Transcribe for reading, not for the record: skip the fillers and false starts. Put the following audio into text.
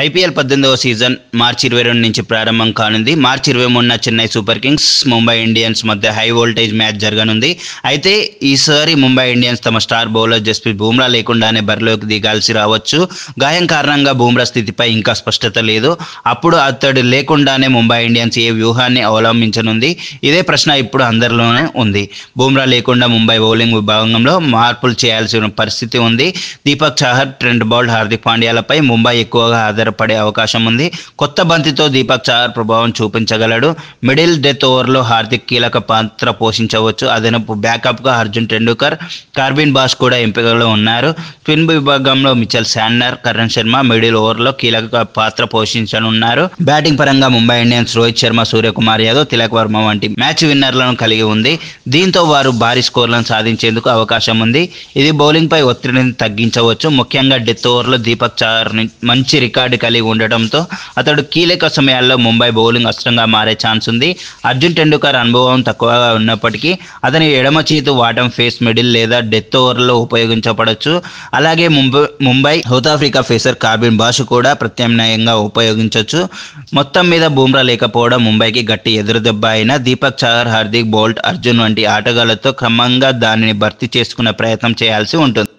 IPL 18వ season మార్చి 22 నుంచి ప్రారంభం కానుంది. మార్చి 23న Chennai super kings, Mumbai Indians మధ్య హై వోల్టేజ్ మ్యాచ్ జరగనుంది. అయితే ఈసారి ముంబై ఇండియన్స్ తమ స్టార్ బౌలర్ జస్ప్రీత్ బుమ్రా లేకుండానే బరిలోకి దిగాల్సి రావచ్చు. గాయం కారణంగా బుమ్రా స్థితిపై ఇంకా స్పష్టత లేదు. అప్పుడు అతడు లేకుండానే ముంబై ఇండియన్స్ ఏ వ్యూహాన్ని అవలంబించనుంది? ఇదే ప్రశ్న ఇప్పుడు అందరిలోనే ఉంది. బుమ్రా లేకుండా ముంబై బౌలింగ్ విభాగంలో మార్పులు చేయాల్సిన పరిస్థితి ఉంది. దీపక్ చాహర్, ట్రెంట్ బౌల్ట్, హార్దిక్ పాండ్యాలపై ముంబై ఎక్కువగా ఆధారపడే అవకాశం ఉంది. కొత్త బంతితో దీపక్ చాహర్ ప్రభావం చూపించగలడు. మిడిల్ డెత్ ఓవర్లో హార్దిక్ కీలక పాత్ర పోషించవచ్చు. అదనపు బ్యాకప్గా అర్జున్ టెండూల్కర్, కార్బిన్ బాస్ కూడా ఎంపికలో ఉన్నారు. స్పిన్ విభాగంలో Mitchell Santner, Karan Sharma middle ఓవర్లో కీలక పాత్ర పోషించనున్నారు. బ్యాటింగ్ పరంగా ముంబై ఇండియన్స్ రోహిత్ శర్మ, సూర్యకుమార్ యాదవ్, తిలక్ వర్మ వంటి మ్యాచ్ విన్నర్లను కలిగి ఉంది. దీంతో వారు భారీ స్కోర్లను సాధించేందుకు అవకాశం ఉంది. ఇది బౌలింగ్పై ఒత్తిడిని తగ్గించవచ్చు. ముఖ్యంగా డెత్ ఓవర్లో దీపక్ చాహర్ మంచి రికార్డు కలిగి ఉండటంతో అతడు కీలక సమయాల్లో ముంబై బౌలింగ్ అస్త్రంగా మారే ఛాన్స్ ఉంది. అర్జున్ టెండూల్కర్ అనుభవం తక్కువగా ఉన్నప్పటికీ అతని ఎడమ చేతి వాటం ఫేస్ మిడిల్ లేదా డెత్ ఓవర్లో ఉపయోగించబడవచ్చు. అలాగే Mumbai south Africa pacer Corbin Bosch కూడా ప్రత్యామ్నాయంగా ఉపయోగించవచ్చు. మొత్తం మీద బుమ్రా లేకపోవడం ముంబైకి గట్టి ఎదురుదెబ్బ అయినా దీపక్ చాహర్, హార్దిక్, బౌల్ట్, అర్జున్ వంటి ఆటగాళ్లతో క్రమంగా దానిని భర్తీ చేసుకునే ప్రయత్నం చేయాల్సి ఉంటుంది.